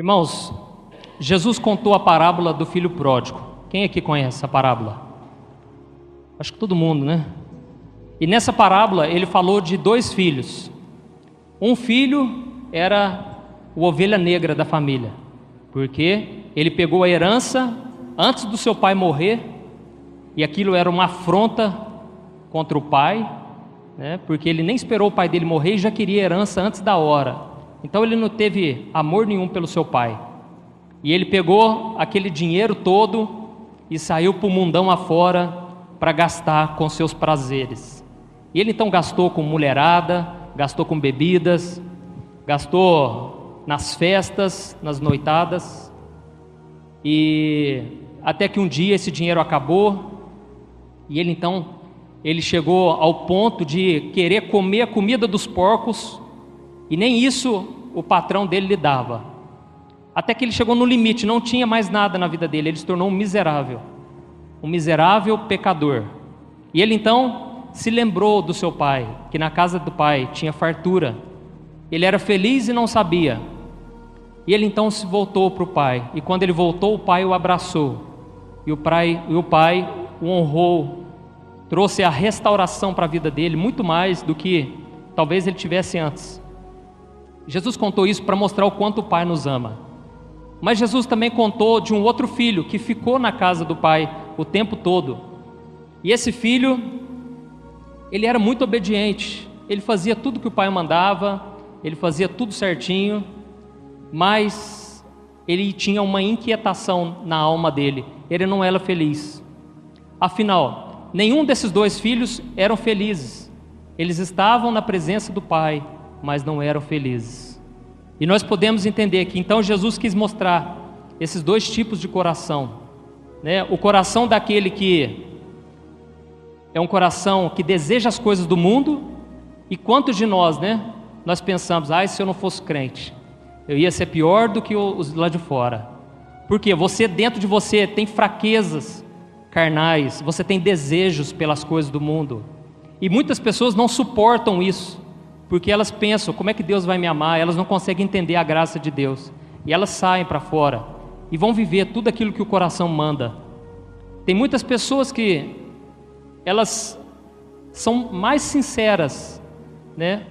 Irmãos, Jesus contou a parábola do filho pródigo. Quem aqui conhece a parábola? Acho que todo mundo, né? E nessa parábola ele falou de dois filhos. Um filho era o ovelha negra da família, porque ele pegou a herança antes do seu pai morrer, e aquilo era uma afronta contra o pai, né? Porque ele nem esperou o pai dele morrer e já queria herança antes da hora. Então ele não teve amor nenhum pelo seu pai. E ele pegou aquele dinheiro todo e saiu para o mundão afora para gastar com seus prazeres. E ele então gastou com mulherada, gastou com bebidas, gastou nas festas, nas noitadas. E até que um dia esse dinheiro acabou. E ele chegou ao ponto de querer comer a comida dos porcos, e nem isso o patrão dele lhe dava. Até que ele chegou no limite, não tinha mais nada na vida dele, ele se tornou um miserável pecador. E ele então se lembrou do seu pai, que na casa do pai tinha fartura. Ele era feliz e não sabia. E ele então se voltou para o pai, e quando ele voltou, o pai o abraçou, e o pai o honrou, trouxe a restauração para a vida dele, muito mais do que talvez ele tivesse antes. Jesus contou isso para mostrar o quanto o pai nos ama. Mas Jesus também contou de um outro filho que ficou na casa do pai o tempo todo. E esse filho, ele era muito obediente, ele fazia tudo que o pai mandava, ele fazia tudo certinho, mas ele tinha uma inquietação na alma dele, ele não era feliz. Afinal, nenhum desses dois filhos eram felizes. Eles estavam na presença do pai, mas não eram felizes. E nós podemos entender que então Jesus quis mostrar esses dois tipos de coração, né? O coração daquele que é um coração que deseja as coisas do mundo. E quantos de nós, né? Nós pensamos, se eu não fosse crente, eu ia ser pior do que os lá de fora. Porque você, dentro de você, tem fraquezas carnais, você tem desejos pelas coisas do mundo. E muitas pessoas não suportam isso, porque elas pensam, como é que Deus vai me amar? Elas não conseguem entender a graça de Deus. E elas saem para fora e vão viver tudo aquilo que o coração manda. Tem muitas pessoas que elas são mais sinceras, né?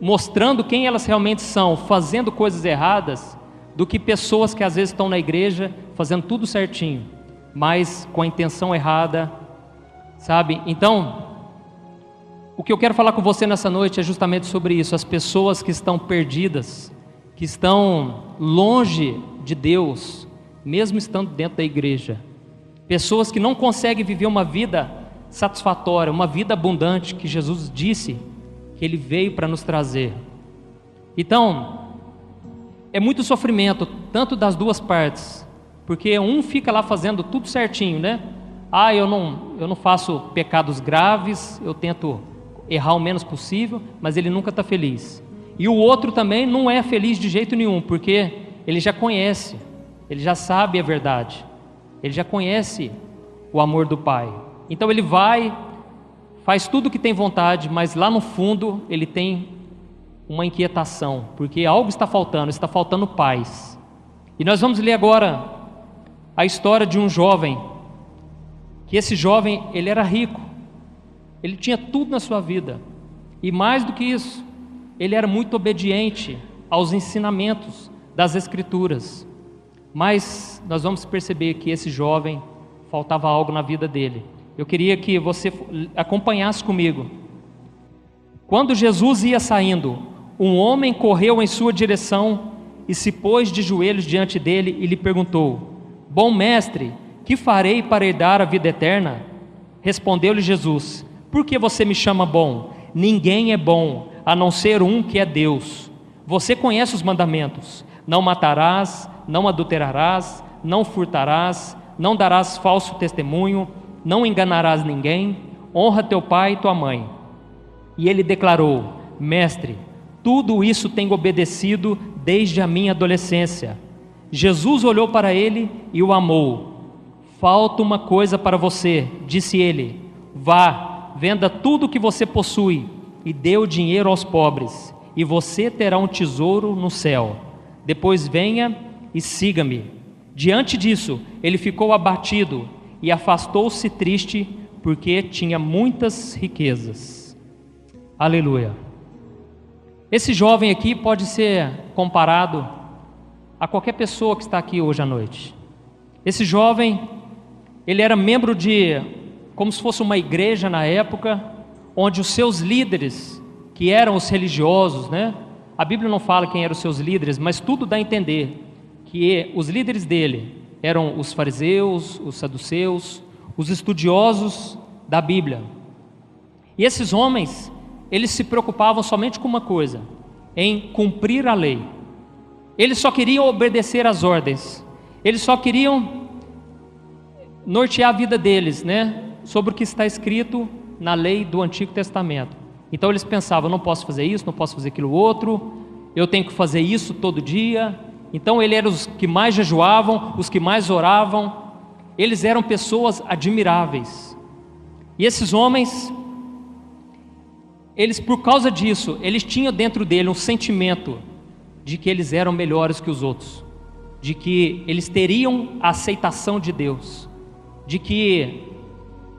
Mostrando quem elas realmente são, fazendo coisas erradas, do que pessoas que às vezes estão na igreja fazendo tudo certinho, mas com a intenção errada, sabe? Então, o que eu quero falar com você nessa noite é justamente sobre isso. As pessoas que estão perdidas, que estão longe de Deus, mesmo estando dentro da igreja. Pessoas que não conseguem viver uma vida satisfatória, uma vida abundante que Jesus disse que Ele veio para nos trazer. Então, é muito sofrimento, tanto das duas partes, porque um fica lá fazendo tudo certinho, né? Eu não faço pecados graves, eu tento errar o menos possível, mas ele nunca está feliz. E o outro também não é feliz de jeito nenhum, porque ele já conhece, ele já sabe a verdade, ele já conhece o amor do Pai. Então ele vai, faz tudo o que tem vontade, mas lá no fundo ele tem uma inquietação, porque algo está faltando paz. E nós vamos ler agora a história de um jovem, que esse jovem, ele era rico, ele tinha tudo na sua vida, e mais do que isso, ele era muito obediente aos ensinamentos das Escrituras. Mas nós vamos perceber que esse jovem, faltava algo na vida dele. Eu queria que você acompanhasse comigo. Quando Jesus ia saindo, um homem correu em sua direção e se pôs de joelhos diante dele e lhe perguntou: Bom mestre, que farei para herdar a vida eterna? Respondeu-lhe Jesus: Por que você me chama bom? Ninguém é bom, a não ser um que é Deus. Você conhece os mandamentos: não matarás, não adulterarás, não furtarás, não darás falso testemunho, não enganarás ninguém, honra teu pai e tua mãe. E ele declarou: Mestre, tudo isso tenho obedecido desde a minha adolescência. Jesus olhou para ele e o amou. Falta uma coisa para você, disse ele: Vá, venda tudo o que você possui e dê o dinheiro aos pobres, e você terá um tesouro no céu. Depois venha e siga-me. Diante disso, ele ficou abatido e afastou-se triste, porque tinha muitas riquezas. Aleluia. Esse jovem aqui pode ser comparado a qualquer pessoa que está aqui hoje à noite. Esse jovem, ele era membro de, como se fosse uma igreja na época, onde os seus líderes, que eram os religiosos, né? A Bíblia não fala quem eram os seus líderes, mas tudo dá a entender que os líderes dele eram os fariseus, os saduceus, os estudiosos da Bíblia. E esses homens, eles se preocupavam somente com uma coisa, em cumprir a lei. Eles só queriam obedecer às ordens. Eles só queriam nortear a vida deles, né, sobre o que está escrito na lei do Antigo Testamento. Então eles pensavam, não posso fazer isso, não posso fazer aquilo outro, eu tenho que fazer isso todo dia. Então eles eram os que mais jejuavam, os que mais oravam. Eles eram pessoas admiráveis. E esses homens, eles, por causa disso, eles tinham dentro dele um sentimento de que eles eram melhores que os outros, de que eles teriam a aceitação de Deus, de que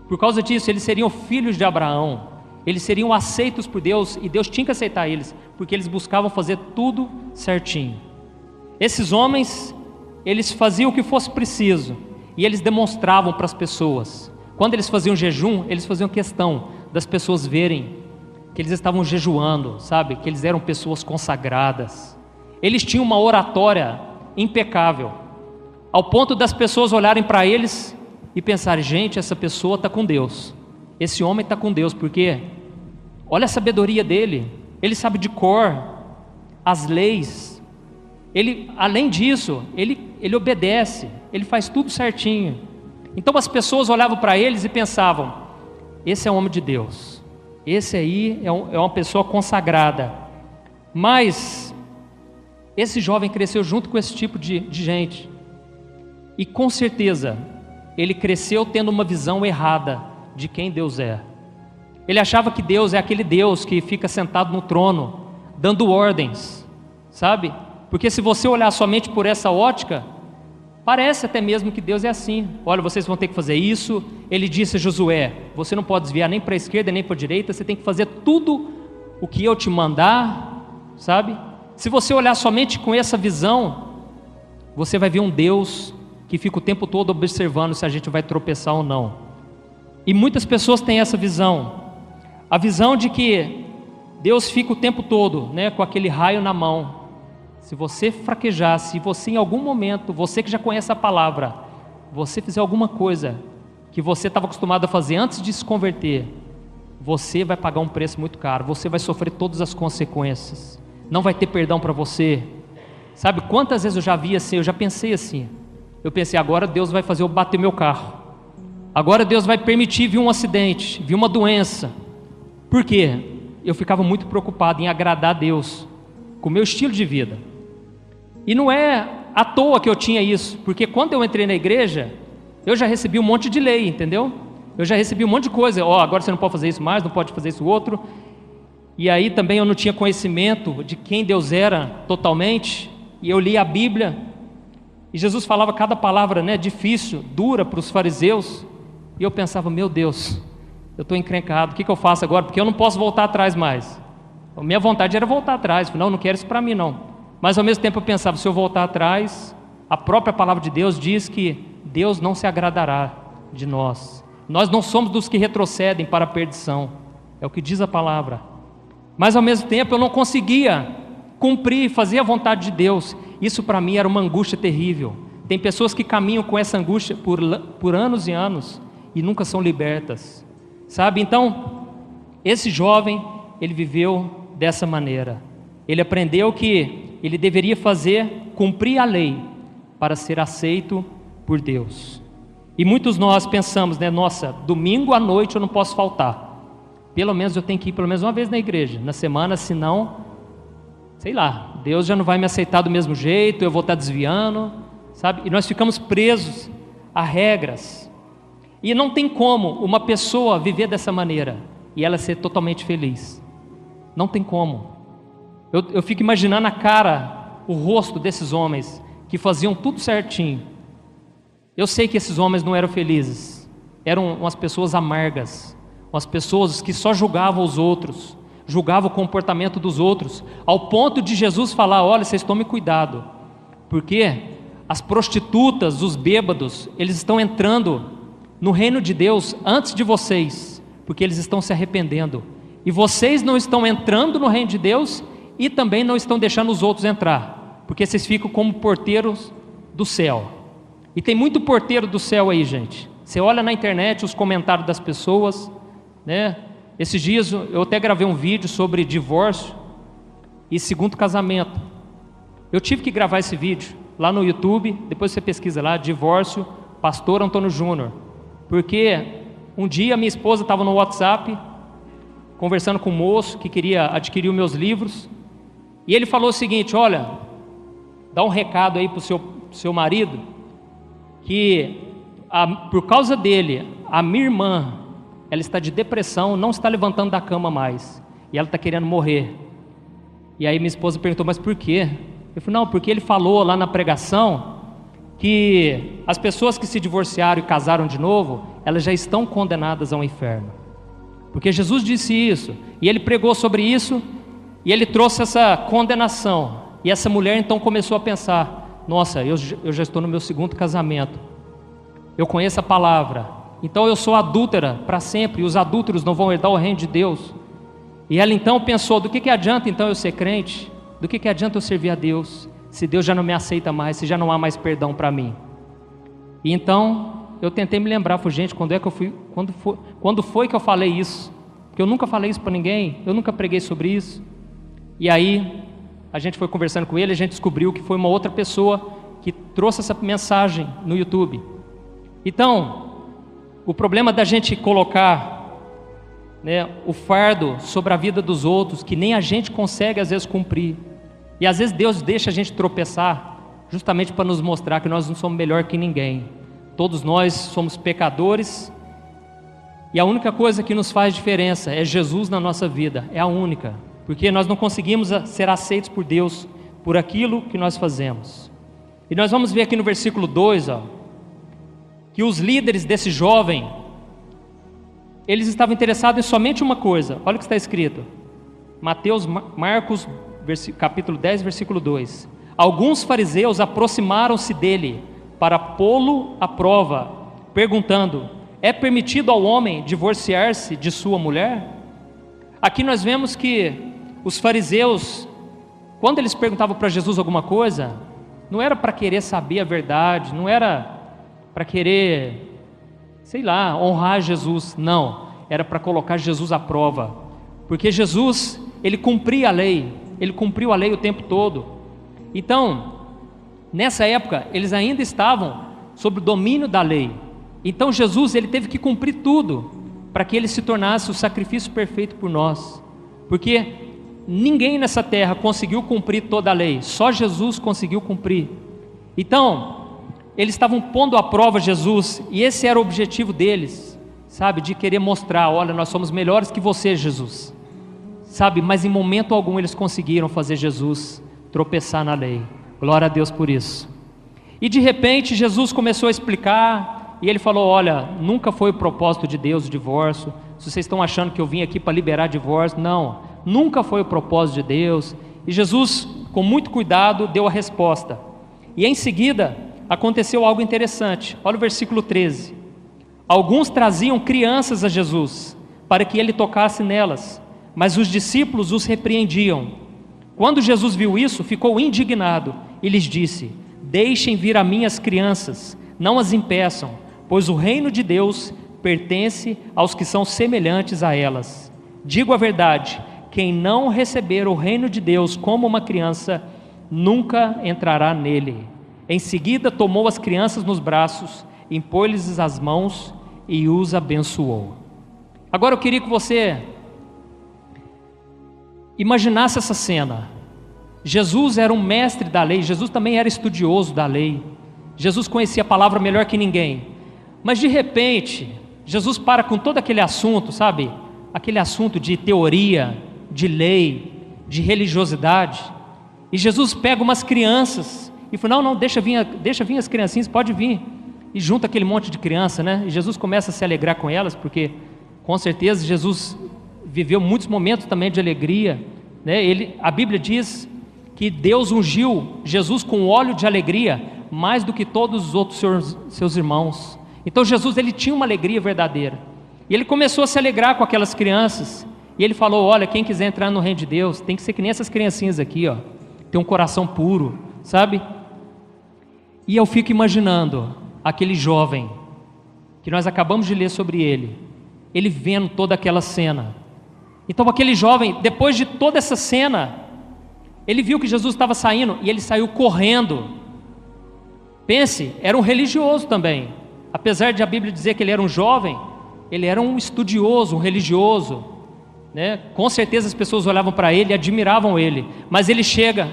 por causa disso eles seriam filhos de Abraão, eles seriam aceitos por Deus, e Deus tinha que aceitar eles, porque eles buscavam fazer tudo certinho. Esses homens, eles faziam o que fosse preciso, e eles demonstravam para as pessoas. Quando eles faziam jejum, eles faziam questão das pessoas verem que eles estavam jejuando, sabe? Que eles eram pessoas consagradas. Eles tinham uma oratória impecável, ao ponto das pessoas olharem para eles e pensarem, gente, essa pessoa está com Deus, esse homem está com Deus, porque olha a sabedoria dele, ele sabe de cor as leis, ele, além disso, ele obedece, ele faz tudo certinho. Então as pessoas olhavam para eles e pensavam, esse é um homem de Deus, esse aí é uma pessoa consagrada. Mas esse jovem cresceu junto com esse tipo de gente, e com certeza ele cresceu tendo uma visão errada de quem Deus é. Ele achava que Deus é aquele Deus que fica sentado no trono, dando ordens, sabe? Porque se você olhar somente por essa ótica, parece até mesmo que Deus é assim. Olha, vocês vão ter que fazer isso. Ele disse a Josué, você não pode desviar nem para a esquerda nem para a direita, você tem que fazer tudo o que eu te mandar, sabe? Se você olhar somente com essa visão, você vai ver um Deus que fica o tempo todo observando se a gente vai tropeçar ou não. E muitas pessoas têm essa visão, a visão de que Deus fica o tempo todo, né, com aquele raio na mão. Se você fraquejar, se você em algum momento, você que já conhece a palavra, você fizer alguma coisa que você estava acostumado a fazer antes de se converter, você vai pagar um preço muito caro, você vai sofrer todas as consequências, não vai ter perdão para você. Sabe quantas vezes eu já vi assim, eu já pensei assim, eu pensei, agora Deus vai fazer eu bater meu carro, agora Deus vai permitir vir um acidente, vir uma doença. Por quê? Eu ficava muito preocupado em agradar a Deus com o meu estilo de vida. E não é à toa que eu tinha isso, porque quando eu entrei na igreja, eu já recebi um monte de lei, entendeu? Eu já recebi um monte de coisa, agora você não pode fazer isso mais, não pode fazer isso outro. E aí também eu não tinha conhecimento de quem Deus era totalmente, e eu li a Bíblia, e Jesus falava cada palavra, né, difícil, dura para os fariseus, e eu pensava, meu Deus, eu estou encrencado, o que eu faço agora? Porque eu não posso voltar atrás mais. A minha vontade era voltar atrás, não quero isso para mim não. Mas ao mesmo tempo eu pensava, se eu voltar atrás, a própria palavra de Deus diz que Deus não se agradará de nós. Nós não somos dos que retrocedem para a perdição, é o que diz a palavra. Mas ao mesmo tempo eu não conseguia cumprir, fazer a vontade de Deus. Isso para mim era uma angústia terrível. Tem pessoas que caminham com essa angústia por anos e anos e nunca são libertas, sabe? Então, esse jovem, ele viveu dessa maneira. Ele aprendeu que ele deveria cumprir a lei para ser aceito por Deus. E muitos nós pensamos, né? Nossa, domingo à noite eu não posso faltar. Pelo menos eu tenho que ir pelo menos uma vez na igreja, na semana, senão, sei lá, Deus já não vai me aceitar do mesmo jeito, eu vou estar desviando, sabe? E nós ficamos presos a regras. E não tem como uma pessoa viver dessa maneira e ela ser totalmente feliz. Não tem como. Eu fico imaginando a cara, o rosto desses homens que faziam tudo certinho. Eu sei que esses homens não eram felizes, eram umas pessoas amargas, umas pessoas que só julgavam os outros, julgavam o comportamento dos outros, ao ponto de Jesus falar: olha, vocês tomem cuidado, porque as prostitutas, os bêbados, eles estão entrando no reino de Deus antes de vocês, porque eles estão se arrependendo, e vocês não estão entrando no reino de Deus e também não estão deixando os outros entrar, porque vocês ficam como porteiros do céu. E tem muito porteiro do céu aí, gente. Você olha na internet os comentários das pessoas, né? Esses dias eu até gravei um vídeo sobre divórcio e segundo casamento. Eu tive que gravar esse vídeo lá no YouTube, depois você pesquisa lá, divórcio, pastor Antônio Júnior. Porque um dia minha esposa estava no WhatsApp, conversando com um moço que queria adquirir os meus livros, e ele falou o seguinte: olha, dá um recado aí para o seu marido, que por causa dele, a minha irmã, ela está de depressão, não está levantando da cama mais, e ela está querendo morrer. E aí minha esposa perguntou: mas por quê? Eu falei: não, porque ele falou lá na pregação que as pessoas que se divorciaram e casaram de novo, elas já estão condenadas ao inferno, porque Jesus disse isso, e ele pregou sobre isso, e ele trouxe essa condenação, e essa mulher então começou a pensar: nossa, eu já estou no meu segundo casamento, eu conheço a palavra, então eu sou adúltera para sempre, e os adúlteros não vão herdar o reino de Deus. E ela então pensou: do que adianta então eu ser crente? Do que adianta eu servir a Deus, se Deus já não me aceita mais, se já não há mais perdão para mim? E então eu tentei me lembrar, falei: gente, quando foi que eu falei isso? Porque eu nunca falei isso para ninguém, eu nunca preguei sobre isso. E aí a gente foi conversando com ele, a gente descobriu que foi uma outra pessoa que trouxe essa mensagem no YouTube. Então, o problema da gente colocar, né, o fardo sobre a vida dos outros, que nem a gente consegue às vezes cumprir, e às vezes Deus deixa a gente tropeçar, justamente para nos mostrar que nós não somos melhor que ninguém. Todos nós somos pecadores, e a única coisa que nos faz diferença é Jesus na nossa vida, é a única, porque nós não conseguimos ser aceitos por Deus por aquilo que nós fazemos. E nós vamos ver aqui no versículo 2, que os líderes desse jovem, eles estavam interessados em somente uma coisa. Olha o que está escrito, Marcos capítulo 10, versículo 2. Alguns fariseus aproximaram-se dele para pô-lo à prova, perguntando: é permitido ao homem divorciar-se de sua mulher? Aqui nós vemos que os fariseus, quando eles perguntavam para Jesus alguma coisa, não era para querer saber a verdade, não era para querer, sei lá, honrar Jesus, não, era para colocar Jesus à prova, porque Jesus, ele cumpria a lei, ele cumpriu a lei o tempo todo. Então, nessa época, eles ainda estavam sob o domínio da lei. Então Jesus, ele teve que cumprir tudo, para que ele se tornasse o sacrifício perfeito por nós, porque ninguém nessa terra conseguiu cumprir toda a lei, só Jesus conseguiu cumprir. Então, eles estavam pondo à prova Jesus, e esse era o objetivo deles, sabe, de querer mostrar: olha, nós somos melhores que você, Jesus, sabe, mas em momento algum eles conseguiram fazer Jesus tropeçar na lei. Glória a Deus por isso. E de repente Jesus começou a explicar, e ele falou: olha, nunca foi o propósito de Deus o divórcio. Se vocês estão achando que eu vim aqui para liberar divórcio, não, nunca foi o propósito de Deus. E Jesus, com muito cuidado, deu a resposta. E em seguida aconteceu algo interessante. Olha o versículo 13. Alguns traziam crianças a Jesus, para que ele tocasse nelas, mas os discípulos os repreendiam. Quando Jesus viu isso, ficou indignado e lhes disse: deixem vir a mim as crianças, não as impeçam, pois o reino de Deus pertence aos que são semelhantes a elas. Digo a verdade, quem não receber o reino de Deus como uma criança, nunca entrará nele. Em seguida tomou as crianças nos braços, impôs-lhes as mãos e os abençoou. Agora eu queria que você imaginasse essa cena. Jesus era um mestre da lei, Jesus também era estudioso da lei, Jesus conhecia a palavra melhor que ninguém, mas de repente Jesus para com todo aquele assunto, sabe, aquele assunto de teoria, de lei, de religiosidade, e Jesus pega umas crianças E falou, não, deixa vir as criancinhas, pode vir. E junta aquele monte de criança, né? E Jesus começa a se alegrar com elas, porque com certeza Jesus viveu muitos momentos também de alegria, né? A Bíblia diz que Deus ungiu Jesus com óleo de alegria, mais do que todos os outros seus irmãos. Então Jesus, ele tinha uma alegria verdadeira. E ele começou a se alegrar com aquelas crianças. E ele falou, olha, quem quiser entrar no reino de Deus, tem que ser que nem essas criancinhas aqui, ó. Ter um coração puro, sabe? E eu fico imaginando aquele jovem, que nós acabamos de ler sobre ele vendo toda aquela cena. Então aquele jovem, depois de toda essa cena, ele viu que Jesus estava saindo, e ele saiu correndo. Pense, era um religioso também. Apesar de a Bíblia dizer que ele era um jovem, ele era um estudioso, um religioso, né? Com certeza as pessoas olhavam para ele e admiravam ele. Mas ele chega,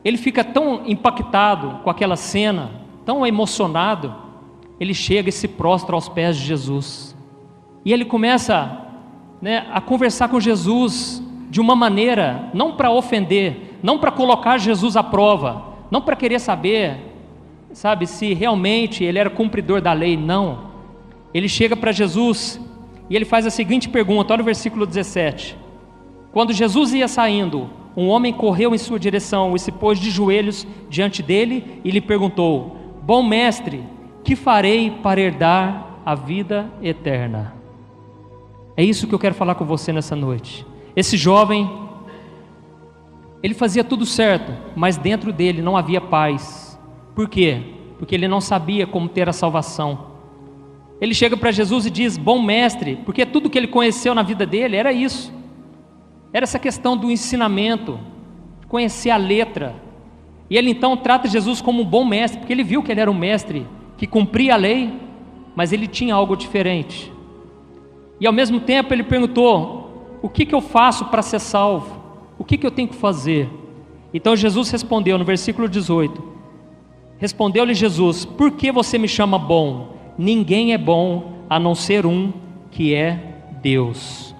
ele fica tão impactado com aquela cena, tão emocionado, ele chega e se prostra aos pés de Jesus. E ele começa, né, a conversar com Jesus de uma maneira, não para ofender, não para colocar Jesus à prova, não para querer saber, sabe, se realmente ele era cumpridor da lei, não. Ele chega para Jesus e ele faz a seguinte pergunta, olha o versículo 17. Quando Jesus ia saindo, um homem correu em sua direção e se pôs de joelhos diante dele e lhe perguntou, bom mestre, que farei para herdar a vida eterna? É isso que eu quero falar com você nessa noite. Esse jovem, ele fazia tudo certo, mas dentro dele não havia paz. Por quê? Porque ele não sabia como ter a salvação. Ele chega para Jesus e diz, bom mestre, porque tudo que ele conheceu na vida dele era isso. Era essa questão do ensinamento, de conhecer a letra. E ele então trata Jesus como um bom mestre, porque ele viu que ele era um mestre que cumpria a lei, mas ele tinha algo diferente. E ao mesmo tempo ele perguntou, o que eu faço para ser salvo? O que eu tenho que fazer? Então Jesus respondeu no versículo 18, respondeu-lhe Jesus, por que você me chama bom? Ninguém é bom a não ser um, que é Deus.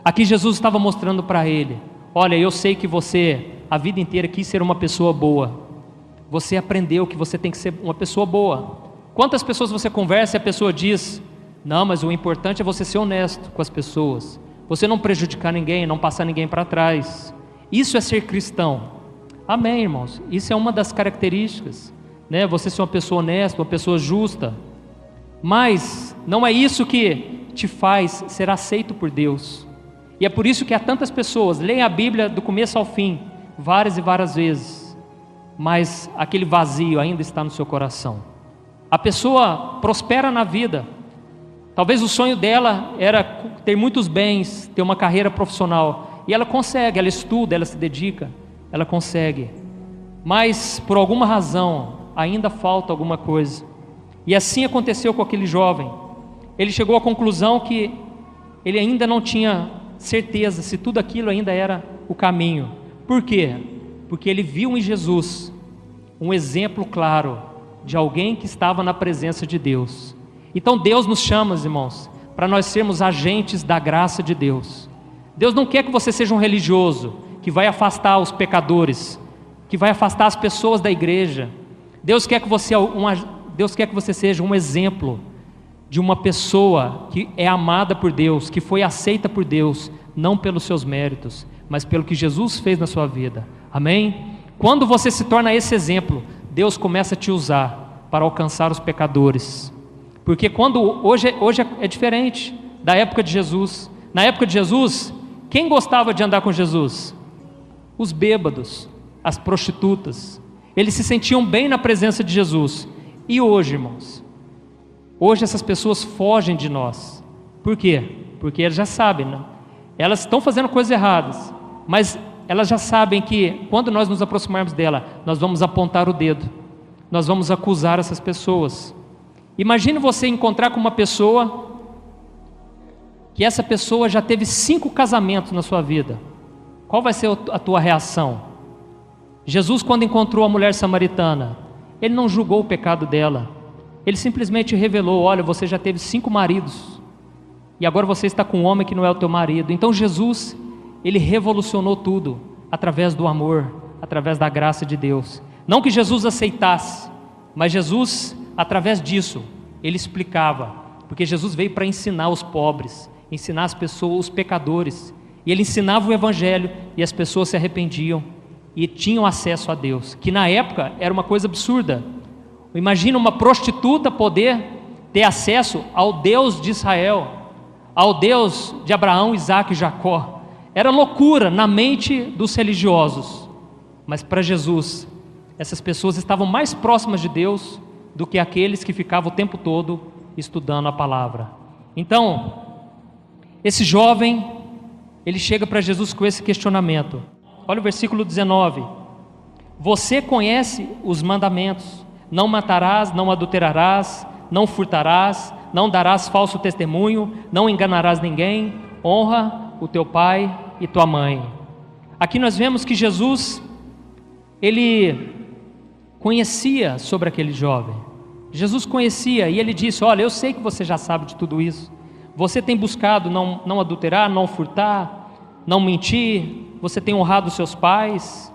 Aqui Jesus estava mostrando para ele, olha, eu sei que você a vida inteira quis ser uma pessoa boa, você aprendeu que você tem que ser uma pessoa boa. Quantas pessoas você conversa e a pessoa diz, não, mas o importante é você ser honesto com as pessoas, você não prejudicar ninguém, não passar ninguém para trás. Isso é ser cristão. Amém, irmãos? Isso é uma das características, né? Você ser uma pessoa honesta, uma pessoa justa. Mas não é isso que te faz ser aceito por Deus. E é por isso que há tantas pessoas leem a Bíblia do começo ao fim, várias e várias vezes, mas aquele vazio ainda está no seu coração. A pessoa prospera na vida, talvez o sonho dela era ter muitos bens, ter uma carreira profissional, e ela consegue, ela estuda, ela se dedica, ela consegue, mas por alguma razão ainda falta alguma coisa. E assim aconteceu com aquele jovem. Ele chegou à conclusão que ele ainda não tinha certeza se tudo aquilo ainda era o caminho. Por quê? Porque ele viu em Jesus um exemplo claro de alguém que estava na presença de Deus. Então Deus nos chama, irmãos, para nós sermos agentes da graça de Deus. Deus não quer que você seja um religioso que vai afastar os pecadores, que vai afastar as pessoas da igreja. Deus quer que você seja um exemplo de uma pessoa que é amada por Deus, que foi aceita por Deus, não pelos seus méritos, mas pelo que Jesus fez na sua vida. Amém? Quando você se torna esse exemplo, Deus começa a te usar para alcançar os pecadores. Porque hoje é diferente da época de Jesus. Na época de Jesus, quem gostava de andar com Jesus? Os bêbados, as prostitutas. Eles se sentiam bem na presença de Jesus. E hoje, irmãos, hoje essas pessoas fogem de nós. Por quê? Porque elas já sabem, né? Elas estão fazendo coisas erradas, mas elas já sabem que quando nós nos aproximarmos dela, nós vamos apontar o dedo, nós vamos acusar essas pessoas. Imagine você encontrar com uma pessoa que essa pessoa já teve 5 casamentos na sua vida. Qual vai ser a tua reação? Jesus, quando encontrou a mulher samaritana, Ele não julgou o pecado dela, Ele simplesmente revelou, olha, você já teve 5 maridos, e agora você está com um homem que não é o teu marido. Então Jesus, Ele revolucionou tudo, através do amor, através da graça de Deus. Não que Jesus aceitasse, mas Jesus, através disso, ele explicava, porque Jesus veio para ensinar os pobres, ensinar as pessoas, os pecadores, e ele ensinava o evangelho e as pessoas se arrependiam e tinham acesso a Deus, que na época era uma coisa absurda. Imagina uma prostituta poder ter acesso ao Deus de Israel, ao Deus de Abraão, Isaac e Jacó. Era loucura na mente dos religiosos, mas para Jesus, essas pessoas estavam mais próximas de Deus do que aqueles que ficavam o tempo todo estudando a palavra. Então, esse jovem, ele chega para Jesus com esse questionamento. Olha o versículo 19: você conhece os mandamentos: não matarás, não adulterarás, não furtarás, não darás falso testemunho, não enganarás ninguém, honra o teu pai e tua mãe. Aqui nós vemos que Jesus, ele conhecia sobre aquele jovem. Jesus conhecia e ele disse: olha, eu sei que você já sabe de tudo isso. Você tem buscado não adulterar, não furtar, não mentir, você tem honrado seus pais.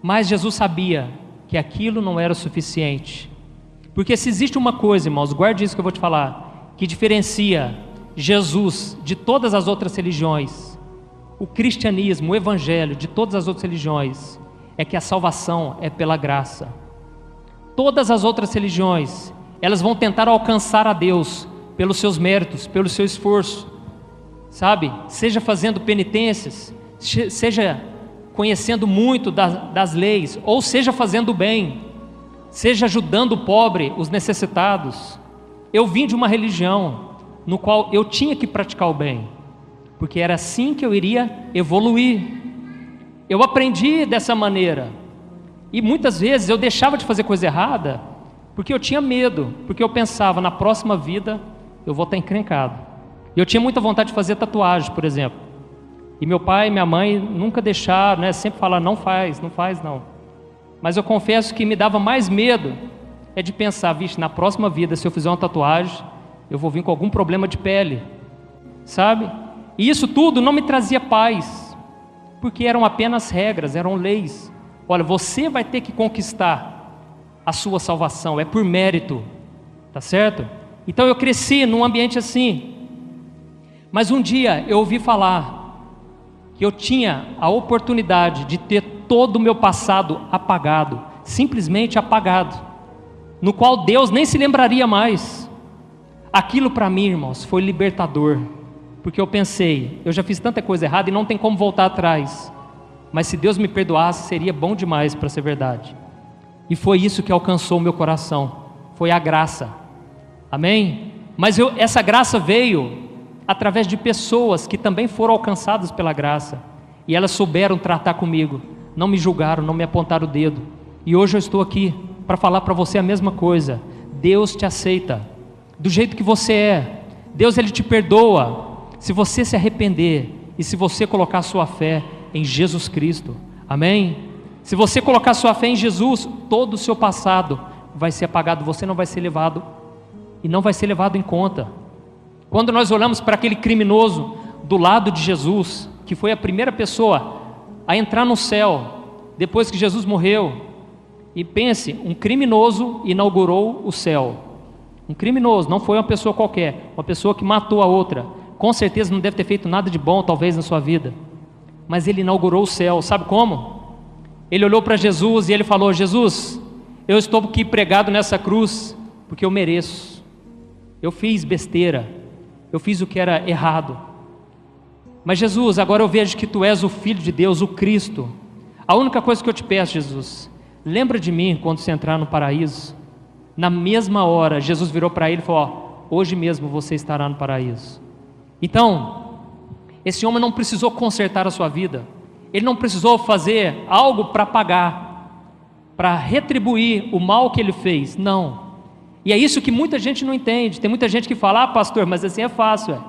Mas Jesus sabia que aquilo não era o suficiente. Porque se existe uma coisa, irmãos, guarde isso que eu vou te falar, que diferencia Jesus de todas as outras religiões, o cristianismo, o evangelho de todas as outras religiões, é que a salvação é pela graça. Todas as outras religiões, elas vão tentar alcançar a Deus pelos seus méritos, pelo seu esforço, sabe? Seja fazendo penitências, seja conhecendo muito das leis, ou seja fazendo o bem, seja ajudando o pobre, os necessitados. Eu vim de uma religião no qual eu tinha que praticar o bem, porque era assim que eu iria evoluir. Eu aprendi dessa maneira, e muitas vezes eu deixava de fazer coisa errada, porque eu tinha medo, porque eu pensava, na próxima vida eu vou estar encrencado. E eu tinha muita vontade de fazer tatuagem, por exemplo, e meu pai e minha mãe nunca deixaram, né? Sempre falaram, não faz não. Mas eu confesso que me dava mais medo é de pensar, vixe, na próxima vida, se eu fizer uma tatuagem, eu vou vir com algum problema de pele, sabe? E isso tudo não me trazia paz, porque eram apenas regras, eram leis. Olha, você vai ter que conquistar a sua salvação, é por mérito, tá certo? Então eu cresci num ambiente assim. Mas um dia eu ouvi falar que eu tinha a oportunidade de ter todo o meu passado apagado, simplesmente apagado, no qual Deus nem se lembraria mais. Aquilo para mim, irmãos, foi libertador, porque eu pensei, eu já fiz tanta coisa errada e não tem como voltar atrás, mas se Deus me perdoasse, seria bom demais para ser verdade. E foi isso que alcançou o meu coração, foi a graça, amém? Mas essa graça veio através de pessoas que também foram alcançadas pela graça, e elas souberam tratar comigo, não me julgaram, não me apontaram o dedo, e hoje eu estou aqui para falar para você a mesma coisa. Deus te aceita do jeito que você é. Deus, ele te perdoa se você se arrepender e se você colocar sua fé em Jesus Cristo, amém? Se você colocar sua fé em Jesus, todo o seu passado vai ser apagado, você não vai ser levado e não vai ser levado em conta. Quando nós olhamos para aquele criminoso do lado de Jesus, que foi a primeira pessoa a entrar no céu depois que Jesus morreu, e pense, um criminoso inaugurou o céu. Um criminoso, não foi uma pessoa qualquer, uma pessoa que matou a outra, com certeza não deve ter feito nada de bom talvez na sua vida, mas ele inaugurou o céu. Sabe como? Ele olhou para Jesus e ele falou: Jesus, eu estou aqui pregado nessa cruz porque eu mereço, eu fiz besteira, eu fiz o que era errado, mas Jesus, agora eu vejo que Tu és o Filho de Deus, o Cristo. A única coisa que eu te peço, Jesus, lembra de mim quando você entrar no paraíso. Na mesma hora, Jesus virou para ele e falou: ó, hoje mesmo você estará no paraíso. Então, esse homem não precisou consertar a sua vida, ele não precisou fazer algo para pagar, para retribuir o mal que ele fez, não. E é isso que muita gente não entende. Tem muita gente que fala: ah, pastor, mas assim é fácil,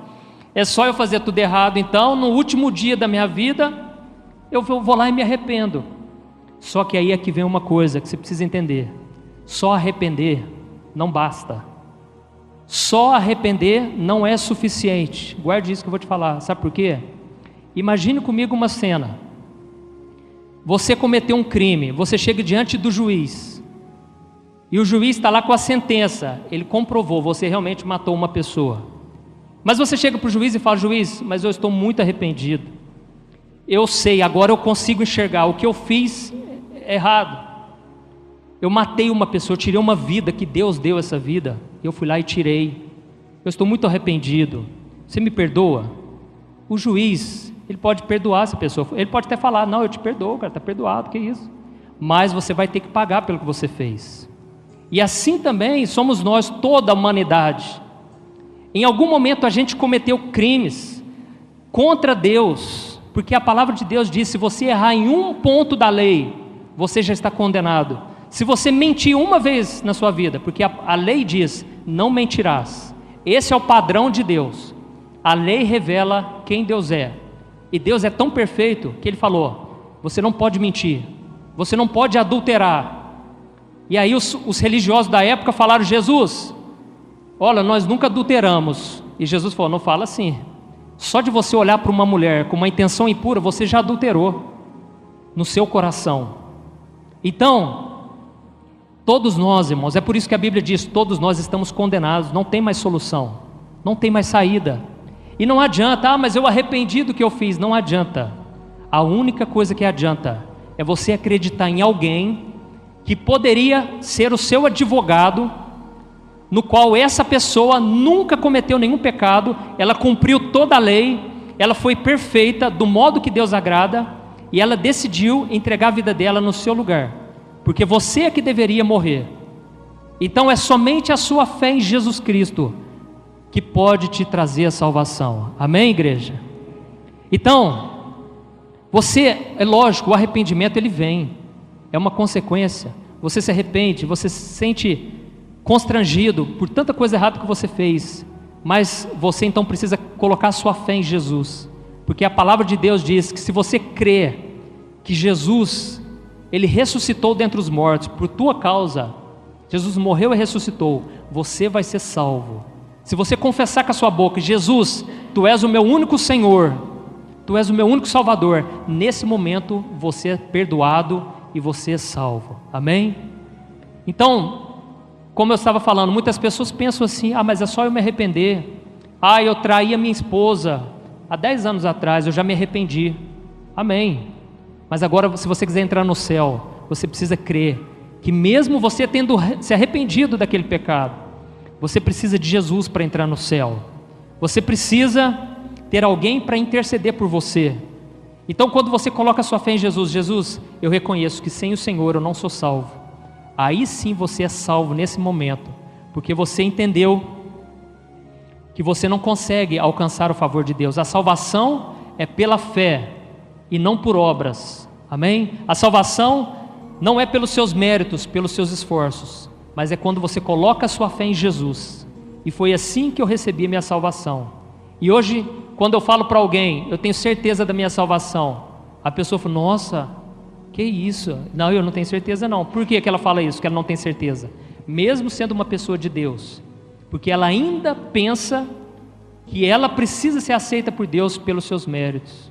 é só eu fazer tudo errado, então no último dia da minha vida eu vou lá e me arrependo. Só que aí é que vem uma coisa que você precisa entender: só arrepender não basta, só arrepender não é suficiente. Guarde isso que eu vou te falar. Sabe por quê? Imagine comigo uma cena. Você cometeu um crime, você chega diante do juiz, e o juiz está lá com a sentença, ele comprovou, você realmente matou uma pessoa. Mas você chega para o juiz e fala: juiz, mas eu estou muito arrependido. Eu sei, agora eu consigo enxergar, o que eu fiz é errado. Eu matei uma pessoa, eu tirei uma vida, que Deus deu essa vida, eu fui lá e tirei. Eu estou muito arrependido, você me perdoa? O juiz, ele pode perdoar essa pessoa, ele pode até falar: não, eu te perdoo, cara, está perdoado, que isso? Mas você vai ter que pagar pelo que você fez. E assim também somos nós, toda a humanidade. Em algum momento a gente cometeu crimes contra Deus, porque a palavra de Deus diz: se você errar em um ponto da lei, você já está condenado. Se você mentir uma vez na sua vida, porque a lei diz: não mentirás. Esse é o padrão de Deus. A lei revela quem Deus é. E Deus é tão perfeito que Ele falou: você não pode mentir, você não pode adulterar. E aí os religiosos da época falaram: Jesus, olha, nós nunca adulteramos. E Jesus falou: não fala assim. Só de você olhar para uma mulher com uma intenção impura, você já adulterou no seu coração. Então, todos nós, irmãos, é por isso que a Bíblia diz: todos nós estamos condenados, não tem mais solução, não tem mais saída. E não adianta: mas eu arrependi do que eu fiz. Não adianta. A única coisa que adianta é você acreditar em alguém que poderia ser o seu advogado, no qual essa pessoa nunca cometeu nenhum pecado, ela cumpriu toda a lei, ela foi perfeita, do modo que Deus agrada, e ela decidiu entregar a vida dela no seu lugar, porque você é que deveria morrer. Então é somente a sua fé em Jesus Cristo que pode te trazer a salvação. Amém, igreja? Então, é lógico, o arrependimento ele vem, é uma consequência. Você se arrepende, você se sente constrangido por tanta coisa errada que você fez, mas você então precisa colocar a sua fé em Jesus, porque a palavra de Deus diz que se você crê que Jesus, Ele ressuscitou dentre os mortos por tua causa, Jesus morreu e ressuscitou, você vai ser salvo. Se você confessar com a sua boca: Jesus, Tu és o meu único Senhor, Tu és o meu único Salvador, nesse momento você é perdoado e você é salvo. Amém? Então, como eu estava falando, muitas pessoas pensam assim: mas é só eu me arrepender. Eu traí a minha esposa há 10 anos atrás, eu já me arrependi. Amém. Mas agora, se você quiser entrar no céu, você precisa crer que mesmo você tendo se arrependido daquele pecado, você precisa de Jesus para entrar no céu. Você precisa ter alguém para interceder por você. Então, quando você coloca a sua fé em Jesus: Jesus, eu reconheço que sem o Senhor eu não sou salvo. Aí sim você é salvo nesse momento, porque você entendeu que você não consegue alcançar o favor de Deus. A salvação é pela fé e não por obras. Amém? A salvação não é pelos seus méritos, pelos seus esforços, mas é quando você coloca a sua fé em Jesus. E foi assim que eu recebi a minha salvação. E hoje, quando eu falo para alguém: eu tenho certeza da minha salvação, a pessoa fala: nossa, que isso? Não, eu não tenho certeza não. Por que ela fala isso, que ela não tem certeza? Mesmo sendo uma pessoa de Deus, porque ela ainda pensa que ela precisa ser aceita por Deus pelos seus méritos.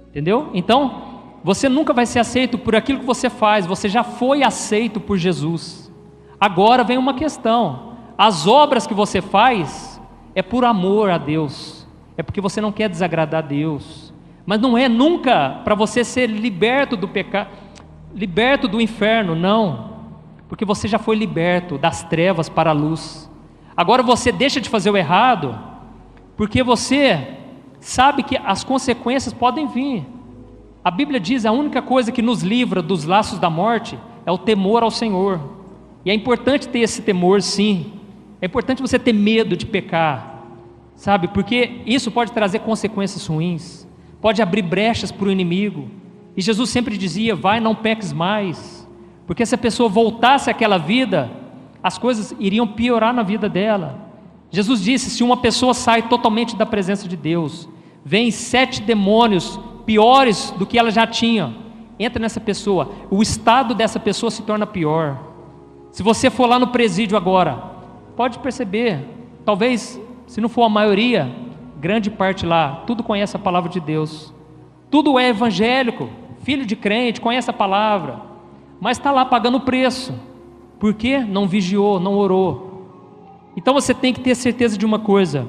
Entendeu? Então, você nunca vai ser aceito por aquilo que você faz, você já foi aceito por Jesus. Agora vem uma questão: as obras que você faz é por amor a Deus, é porque você não quer desagradar a Deus, mas não é nunca para você ser liberto do pecado, liberto do inferno, não, porque você já foi liberto das trevas para a luz. Agora você deixa de fazer o errado, porque você sabe que as consequências podem vir. A Bíblia diz: a única coisa que nos livra dos laços da morte é o temor ao Senhor. E é importante ter esse temor, sim. É importante você ter medo de pecar, sabe? Porque isso pode trazer consequências ruins, pode abrir brechas para o inimigo. E Jesus sempre dizia: vai, não peques mais, porque se a pessoa voltasse àquela vida, as coisas iriam piorar na vida dela. Jesus disse: se uma pessoa sai totalmente da presença de Deus, vem 7 demônios piores do que ela já tinha, entra nessa pessoa, o estado dessa pessoa se torna pior. Se você for lá no presídio agora, pode perceber, talvez, se não for a maioria, grande parte lá, tudo conhece a palavra de Deus, tudo é evangélico, filho de crente, conhece a palavra, mas está lá pagando o preço. Por quê? Não vigiou, não orou. Então você tem que ter certeza de uma coisa: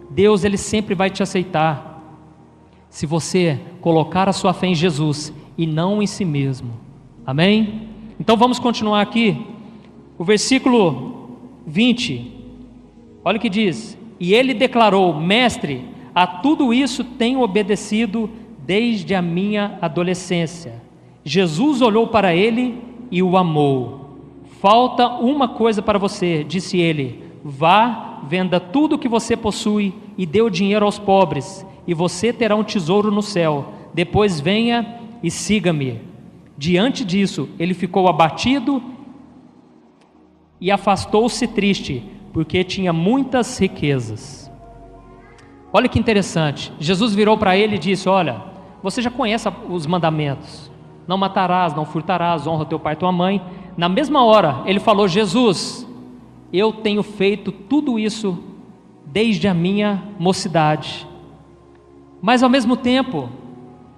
Deus, Ele sempre vai te aceitar, se você colocar a sua fé em Jesus e não em si mesmo. Amém? Então vamos continuar aqui, o versículo 20, olha o que diz: e ele declarou: mestre, a tudo isso tenho obedecido desde a minha adolescência. Jesus olhou para ele e o amou. Falta uma coisa para você, disse ele: vá, venda tudo o que você possui e dê o dinheiro aos pobres, e você terá um tesouro no céu. Depois venha e siga-me. Diante disso, ele ficou abatido e afastou-se triste, porque tinha muitas riquezas. Olha que interessante, Jesus virou para ele e disse: olha, você já conhece os mandamentos: não matarás, não furtarás, honra teu pai e tua mãe. Na mesma hora ele falou: Jesus, eu tenho feito tudo isso desde a minha mocidade. Mas ao mesmo tempo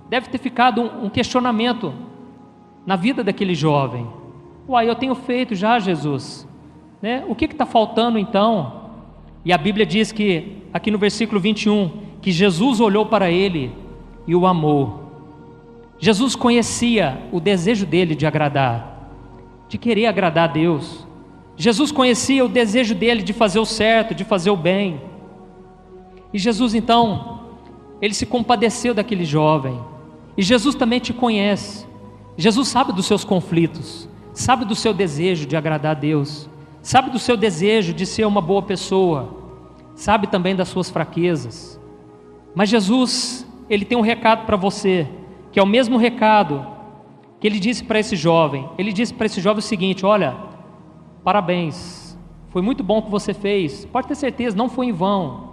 deve ter ficado um questionamento na vida daquele jovem: uai, eu tenho feito já, Jesus, né? O que está faltando então? E a Bíblia diz que, aqui no versículo 21, que Jesus olhou para ele e o amou. Jesus conhecia o desejo dele de agradar, de querer agradar a Deus. Jesus conhecia o desejo dele de fazer o certo, de fazer o bem. E Jesus então, ele se compadeceu daquele jovem. E Jesus também te conhece. Jesus sabe dos seus conflitos, sabe do seu desejo de agradar a Deus, sabe do seu desejo de ser uma boa pessoa, sabe também das suas fraquezas. Mas Jesus, Ele tem um recado para você, que é o mesmo recado que Ele disse para esse jovem. Ele disse para esse jovem o seguinte: olha, parabéns, foi muito bom o que você fez, pode ter certeza, não foi em vão.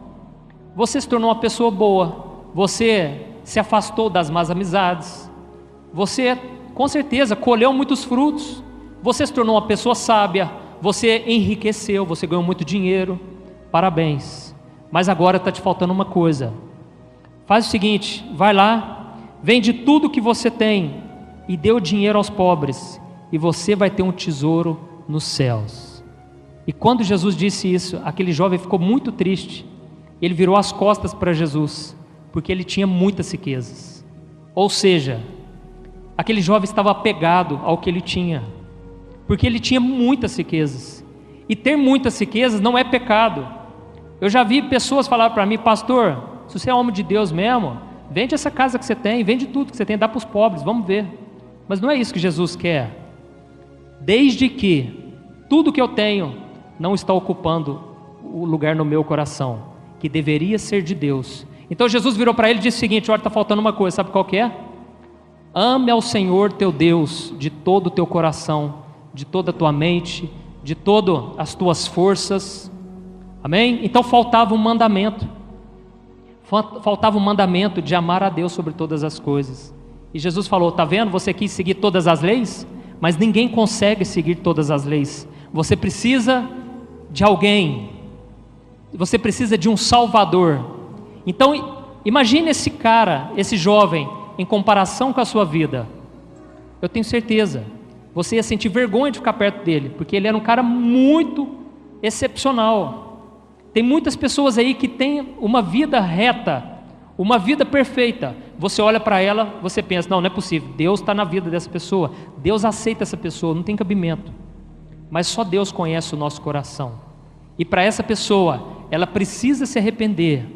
Você se tornou uma pessoa boa, você se afastou das más amizades, você com certeza colheu muitos frutos, você se tornou uma pessoa sábia, você enriqueceu, você ganhou muito dinheiro, parabéns. Mas agora está te faltando uma coisa. Faz o seguinte, vai lá, vende tudo que você tem e dê o dinheiro aos pobres, e você vai ter um tesouro nos céus. E quando Jesus disse isso, aquele jovem ficou muito triste. Ele virou as costas para Jesus, porque ele tinha muitas riquezas. Ou seja, aquele jovem estava apegado ao que ele tinha, porque ele tinha muitas riquezas. E ter muitas riquezas não é pecado. Eu já vi pessoas falar para mim: pastor, se você é homem de Deus mesmo, vende essa casa que você tem, vende tudo que você tem, dá para os pobres, vamos ver. Mas não é isso que Jesus quer. Desde que tudo que eu tenho não está ocupando o lugar no meu coração, que deveria ser de Deus. Então Jesus virou para ele e disse o seguinte: olha, está faltando uma coisa, sabe qual que é? Ame ao Senhor teu Deus de todo o teu coração, de toda a tua mente, de todas as tuas forças. Amém? Então faltava um mandamento. Faltava um mandamento de amar a Deus sobre todas as coisas. E Jesus falou: está vendo? Você quis seguir todas as leis, mas ninguém consegue seguir todas as leis. Você precisa de alguém. Você precisa de um Salvador. Então imagine esse cara, esse jovem, em comparação com a sua vida. Eu tenho certeza, você ia sentir vergonha de ficar perto dele, porque ele era um cara muito excepcional. Tem muitas pessoas aí que têm uma vida reta, uma vida perfeita. Você olha para ela, você pensa: não é possível, Deus está na vida dessa pessoa, Deus aceita essa pessoa, não tem cabimento. Mas só Deus conhece o nosso coração. E para essa pessoa, ela precisa se arrepender,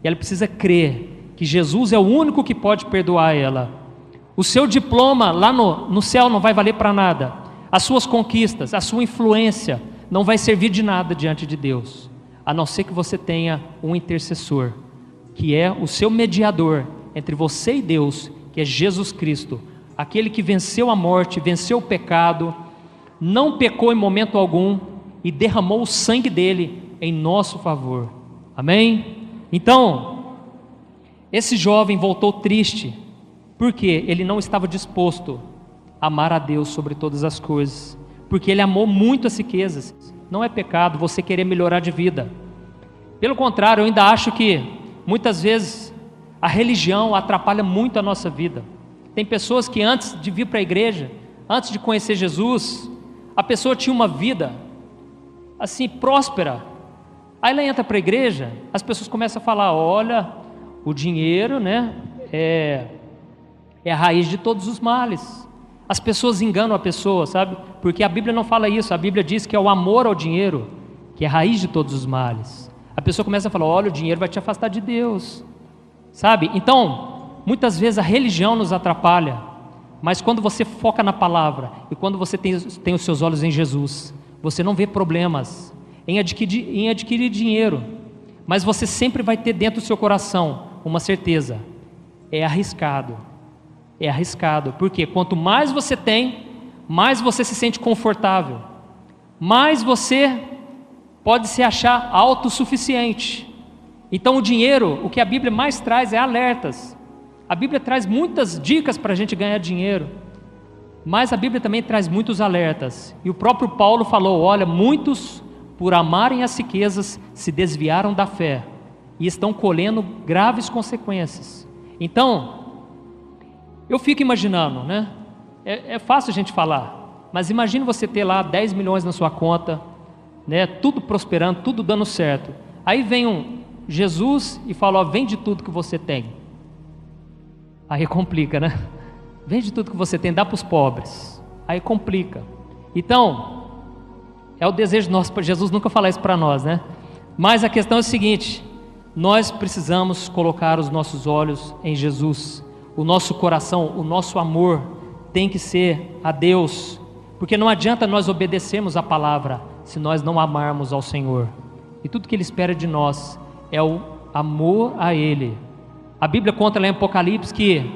e ela precisa crer que Jesus é o único que pode perdoar ela. O seu diploma lá no céu não vai valer para nada. As suas conquistas, a sua influência não vai servir de nada diante de Deus, a não ser que você tenha um intercessor, que é o seu mediador entre você e Deus, que é Jesus Cristo, aquele que venceu a morte, venceu o pecado, não pecou em momento algum e derramou o sangue dele em nosso favor. Amém? Então, esse jovem voltou triste, porque ele não estava disposto a amar a Deus sobre todas as coisas, porque ele amou muito as riquezas. Não é pecado você querer melhorar de vida. Pelo contrário, eu ainda acho que muitas vezes a religião atrapalha muito a nossa vida. Tem pessoas que antes de vir para a igreja, antes de conhecer Jesus, a pessoa tinha uma vida assim, próspera. Aí ela entra para a igreja, as pessoas começam a falar: olha, o dinheiro, né, é a raiz de todos os males. As pessoas enganam a pessoa, sabe? Porque a Bíblia não fala isso. A Bíblia diz que é o amor ao dinheiro que é a raiz de todos os males. A pessoa começa a falar: olha, o dinheiro vai te afastar de Deus, sabe? Então, muitas vezes a religião nos atrapalha, mas quando você foca na palavra e quando você tem os seus olhos em Jesus, você não vê problemas em adquirir dinheiro, mas você sempre vai ter dentro do seu coração uma certeza: é arriscado, porque quanto mais você tem, mais você se sente confortável, mais você pode se achar autossuficiente. Então o dinheiro, o que a Bíblia mais traz é alertas. A Bíblia traz muitas dicas para a gente ganhar dinheiro, mas a Bíblia também traz muitos alertas. E o próprio Paulo falou: olha, muitos, por amarem as riquezas, se desviaram da fé e estão colhendo graves consequências. Então, eu fico imaginando, né? É fácil a gente falar, mas imagine você ter lá 10 milhões na sua conta, né? Tudo prosperando, tudo dando certo. Aí vem um Jesus e fala: ó, vende tudo que você tem. Aí complica, né? Vende tudo que você tem, dá para os pobres. Aí complica. Então, é o desejo nosso. Jesus nunca fala isso para nós, né? Mas a questão é o seguinte: nós precisamos colocar os nossos olhos em Jesus. O nosso coração, o nosso amor tem que ser a Deus, porque não adianta nós obedecermos a palavra se nós não amarmos ao Senhor. E tudo que Ele espera de nós é o amor a Ele. A Bíblia conta lá em Apocalipse que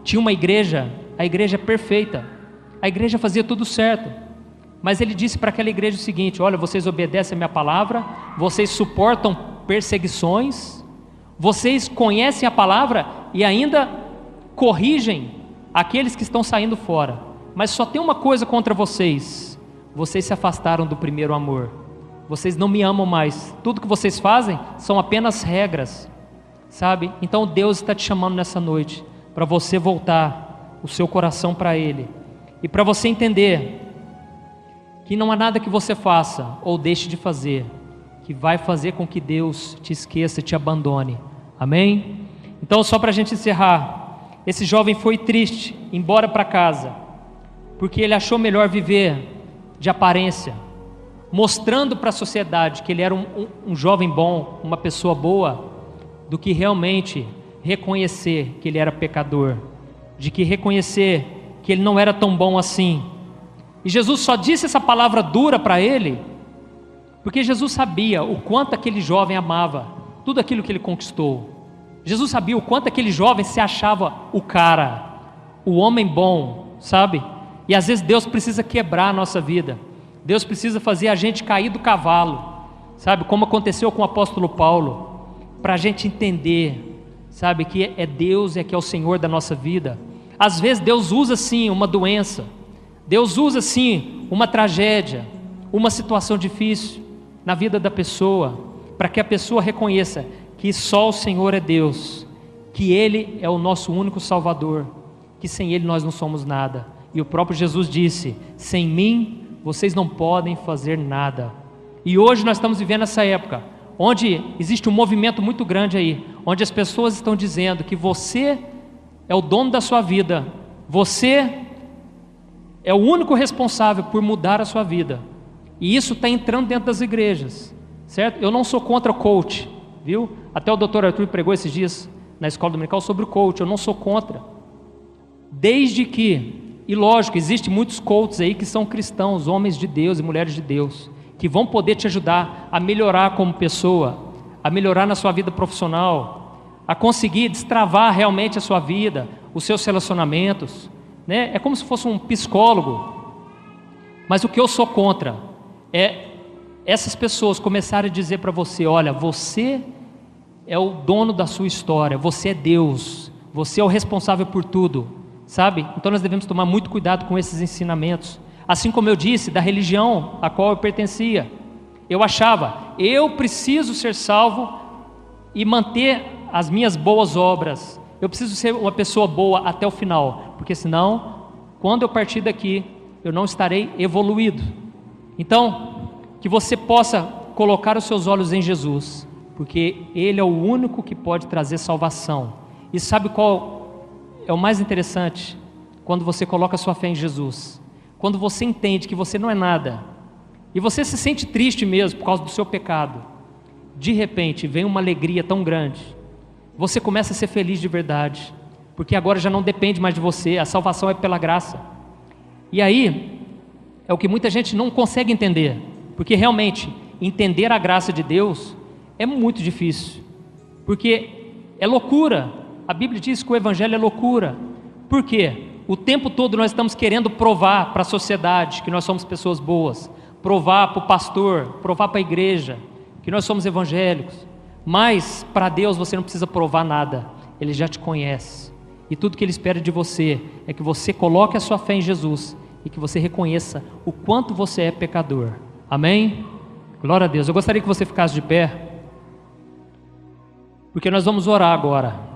tinha uma igreja, a igreja perfeita, a igreja fazia tudo certo, mas Ele disse para aquela igreja o seguinte: olha, vocês obedecem a minha palavra, vocês suportam perseguições, vocês conhecem a palavra e ainda corrigem aqueles que estão saindo fora, mas só tem uma coisa contra vocês: vocês se afastaram do primeiro amor, vocês não me amam mais, tudo que vocês fazem são apenas regras, sabe? Então Deus está te chamando nessa noite para você voltar o seu coração para Ele, e para você entender que não há nada que você faça ou deixe de fazer que vai fazer com que Deus te esqueça e te abandone. Amém? Então, só para a gente encerrar, esse jovem foi triste, embora para casa, porque ele achou melhor viver de aparência, mostrando para a sociedade que ele era um jovem bom, uma pessoa boa, do que realmente reconhecer que ele era pecador, de que reconhecer que ele não era tão bom assim. E Jesus só disse essa palavra dura para ele, porque Jesus sabia o quanto aquele jovem amava tudo aquilo que ele conquistou. Jesus sabia o quanto aquele jovem se achava o cara, o homem bom, sabe? E às vezes Deus precisa quebrar a nossa vida, Deus precisa fazer a gente cair do cavalo, sabe? Como aconteceu com o apóstolo Paulo, para a gente entender, sabe? Que é Deus, que é o Senhor da nossa vida. Às vezes Deus usa sim uma doença, Deus usa sim uma tragédia, uma situação difícil na vida da pessoa, para que a pessoa reconheça que só o Senhor é Deus, que Ele é o nosso único Salvador, que sem Ele nós não somos nada. E o próprio Jesus disse: sem mim vocês não podem fazer nada. E hoje nós estamos vivendo essa época, onde existe um movimento muito grande aí, onde as pessoas estão dizendo que você é o dono da sua vida, você é o único responsável por mudar a sua vida. E isso está entrando dentro das igrejas, certo? Eu não sou contra o coach, viu? Até o Dr. Arthur pregou esses dias na escola dominical sobre o coach. Eu não sou contra, desde que, e lógico, existem muitos coaches aí que são cristãos, homens de Deus e mulheres de Deus, que vão poder te ajudar a melhorar como pessoa, a melhorar na sua vida profissional, a conseguir destravar realmente a sua vida, os seus relacionamentos, né? É como se fosse um psicólogo. Mas o que eu sou contra é essas pessoas começarem a dizer para você: olha, você é o dono da sua história, você é Deus, você é o responsável por tudo, sabe? Então nós devemos tomar muito cuidado com esses ensinamentos. Assim como eu disse, da religião a qual eu pertencia, eu achava: eu preciso ser salvo e manter as minhas boas obras, eu preciso ser uma pessoa boa até o final, porque senão, quando eu partir daqui, eu não estarei evoluído. Então, que você possa colocar os seus olhos em Jesus, porque Ele é o único que pode trazer salvação. E sabe qual é o mais interessante? Quando você coloca a sua fé em Jesus, quando você entende que você não é nada, e você se sente triste mesmo por causa do seu pecado, de repente vem uma alegria tão grande, você começa a ser feliz de verdade, porque agora já não depende mais de você, a salvação é pela graça. E aí, é o que muita gente não consegue entender, porque realmente, entender a graça de Deus é muito difícil, porque é loucura. A Bíblia diz que o Evangelho é loucura. Por quê? O tempo todo nós estamos querendo provar para a sociedade que nós somos pessoas boas, provar para o pastor, provar para a igreja que nós somos evangélicos, mas para Deus você não precisa provar nada, Ele já te conhece, e tudo que Ele espera de você é que você coloque a sua fé em Jesus e que você reconheça o quanto você é pecador. Amém? Glória a Deus. Eu gostaria que você ficasse de pé, porque nós vamos orar agora.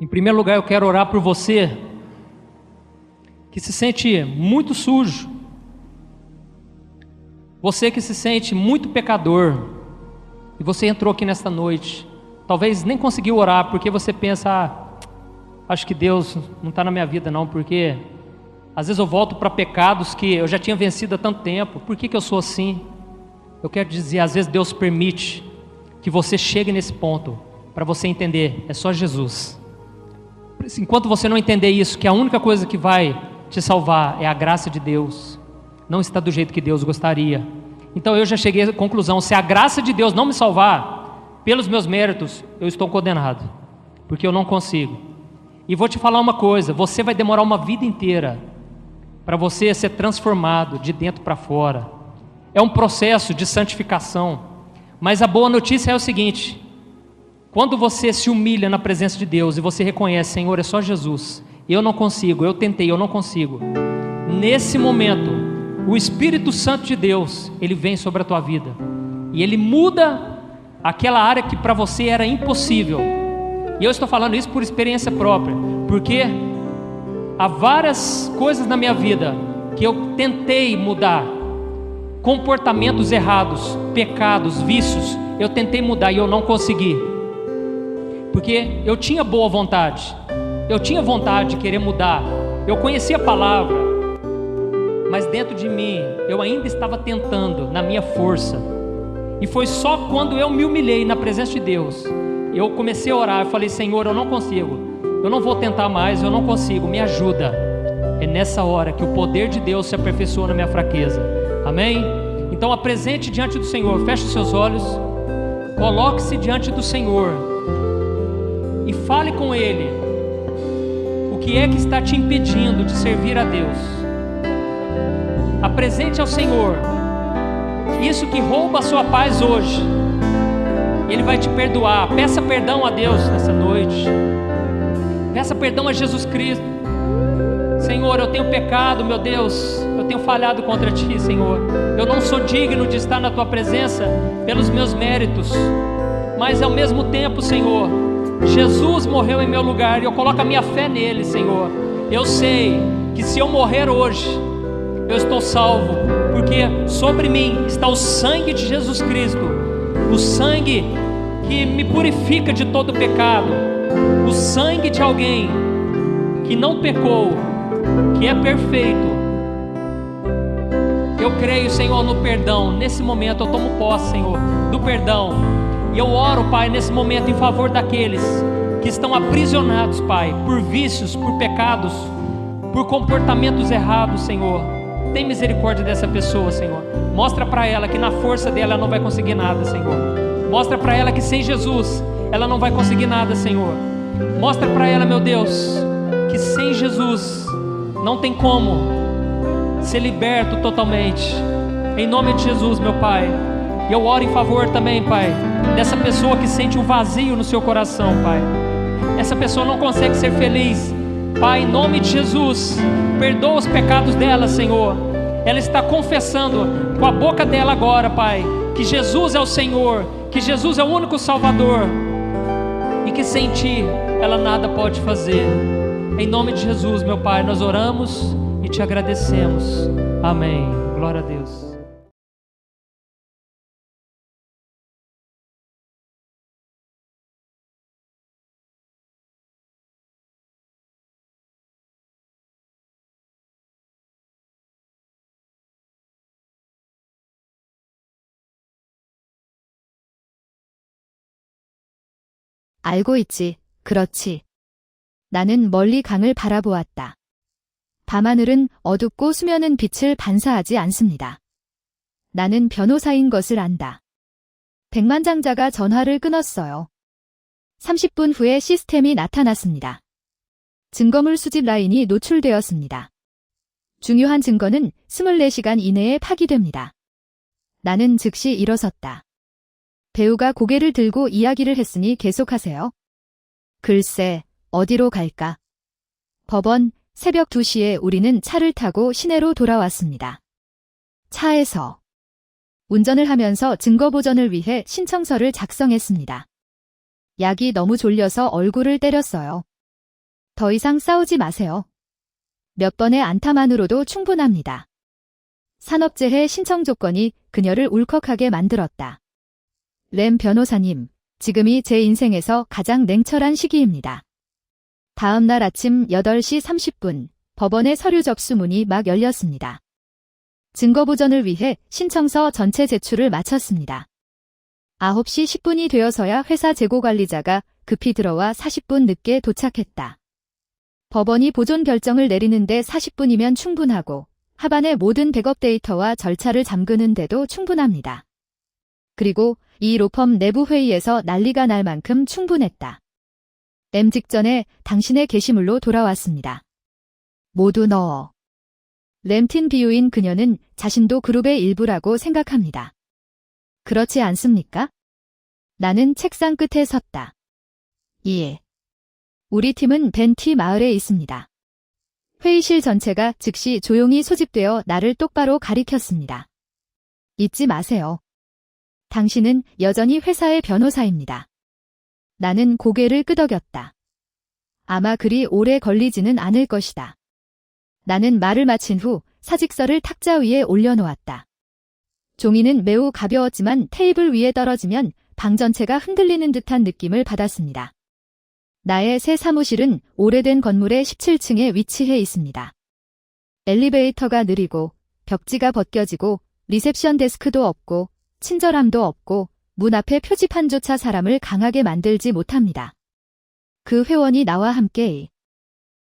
Em primeiro lugar, eu quero orar por você que se sente muito sujo, você que se sente muito pecador, e você entrou aqui nesta noite, talvez nem conseguiu orar, porque você pensa, acho que Deus não está na minha vida não, porque às vezes eu volto para pecados que eu já tinha vencido há tanto tempo, por que eu sou assim? Eu quero dizer, às vezes Deus permite que você chegue nesse ponto, para você entender, é só Jesus. Enquanto você não entender isso, que a única coisa que vai te salvar é a graça de Deus, não está do jeito que Deus gostaria. Então eu já cheguei à conclusão, se a graça de Deus não me salvar, pelos meus méritos, eu estou condenado, porque eu não consigo. E vou te falar uma coisa, você vai demorar uma vida inteira para você ser transformado de dentro para fora. É um processo de santificação, mas a boa notícia é o seguinte: quando você se humilha na presença de Deus e você reconhece, Senhor, é só Jesus, eu não consigo, eu tentei, eu não consigo. Nesse momento, o Espírito Santo de Deus, Ele vem sobre a tua vida e Ele muda aquela área que para você era impossível. E eu estou falando isso por experiência própria, porque há várias coisas na minha vida que eu tentei mudar, comportamentos errados, pecados, vícios, eu tentei mudar e eu não consegui, porque eu tinha boa vontade, eu tinha vontade de querer mudar, eu conhecia a palavra, mas dentro de mim, eu ainda estava tentando, na minha força, e foi só quando eu me humilhei na presença de Deus, eu comecei a orar, eu falei, Senhor, eu não consigo, eu não vou tentar mais, eu não consigo, me ajuda. É nessa hora que o poder de Deus se aperfeiçoa na minha fraqueza, amém? Então apresente diante do Senhor, feche os seus olhos, coloque-se diante do Senhor, e fale com Ele, o que é que está te impedindo de servir a Deus. Apresente ao Senhor, isso que rouba a sua paz hoje, Ele vai te perdoar. Peça perdão a Deus nessa noite, peça perdão a Jesus Cristo. Senhor, eu tenho pecado, meu Deus, eu tenho falhado contra Ti, Senhor, eu não sou digno de estar na Tua presença pelos meus méritos, mas ao mesmo tempo, Senhor, Jesus morreu em meu lugar e eu coloco a minha fé nele, Senhor. Eu sei que se eu morrer hoje, eu estou salvo, porque sobre mim está o sangue de Jesus Cristo, o sangue que me purifica de todo pecado, o sangue de alguém que não pecou, que é perfeito. Eu creio, Senhor, no perdão. Nesse momento eu tomo posse, Senhor, do perdão, e eu oro, Pai, nesse momento em favor daqueles que estão aprisionados, Pai, por vícios, por pecados, por comportamentos errados, Senhor. Tem misericórdia dessa pessoa, Senhor. Mostra para ela que na força dela ela não vai conseguir nada, Senhor. Mostra para ela que sem Jesus ela não vai conseguir nada, Senhor. Mostra para ela, meu Deus, que sem Jesus não tem como ser liberto totalmente. Em nome de Jesus, meu Pai. E eu oro em favor também, Pai, dessa pessoa que sente um vazio no seu coração, Pai. Essa pessoa não consegue ser feliz, Pai, em nome de Jesus, perdoa os pecados dela, Senhor. ela está confessando com a boca dela agora, Pai, que Jesus é o Senhor, que Jesus é o único Salvador e que sem Ti ela nada pode fazer. Em nome de Jesus, meu Pai, nós oramos e Te agradecemos. Amém. Glória a Deus. 알고 있지, 그렇지. 나는 멀리 강을 바라보았다. 밤하늘은 어둡고 수면은 빛을 반사하지 않습니다. 나는 변호사인 것을 안다. 백만장자가 전화를 끊었어요. 30분 후에 시스템이 나타났습니다. 증거물 수집 라인이 노출되었습니다. 중요한 증거는 24시간 이내에 파기됩니다. 나는 즉시 일어섰다. 배우가 고개를 들고 이야기를 했으니 계속하세요. 글쎄, 어디로 갈까? 법원, 새벽 2시에 우리는 차를 타고 시내로 돌아왔습니다. 차에서 운전을 하면서 증거 보전을 위해 신청서를 작성했습니다. 약이 너무 졸려서 얼굴을 때렸어요. 더 이상 싸우지 마세요. 몇 번의 안타만으로도 충분합니다. 산업재해 신청 조건이 그녀를 울컥하게 만들었다. 램 변호사님, 지금이 제 인생에서 가장 냉철한 시기입니다. 다음 날 아침 8시 30분, 법원의 서류 접수문이 막 열렸습니다. 증거 보전을 위해 신청서 전체 제출을 마쳤습니다. 9시 10분이 되어서야 회사 재고관리자가 급히 들어와 40분 늦게 도착했다. 법원이 보존 결정을 내리는데 40분이면 충분하고 하반의 모든 백업 데이터와 절차를 잠그는 데도 충분합니다. 그리고 이 로펌 내부 회의에서 난리가 날 만큼 충분했다. M 직전에 당신의 게시물로 돌아왔습니다. 모두 넣어. 램틴 비유인 그녀는 자신도 그룹의 일부라고 생각합니다. 그렇지 않습니까? 나는 책상 끝에 섰다. 예. 우리 팀은 벤티 마을에 있습니다. 회의실 전체가 즉시 조용히 소집되어 나를 똑바로 가리켰습니다. 잊지 마세요. 당신은 여전히 회사의 변호사입니다. 나는 고개를 끄덕였다. 아마 그리 오래 걸리지는 않을 것이다. 나는 말을 마친 후 사직서를 탁자 위에 올려놓았다. 종이는 매우 가벼웠지만 테이블 위에 떨어지면 방 전체가 흔들리는 듯한 느낌을 받았습니다. 나의 새 사무실은 오래된 건물의 17층에 위치해 있습니다. 엘리베이터가 느리고 벽지가 벗겨지고 리셉션 데스크도 없고 친절함도 없고 문 앞에 표지판조차 사람을 강하게 만들지 못합니다. 그 회원이 나와 함께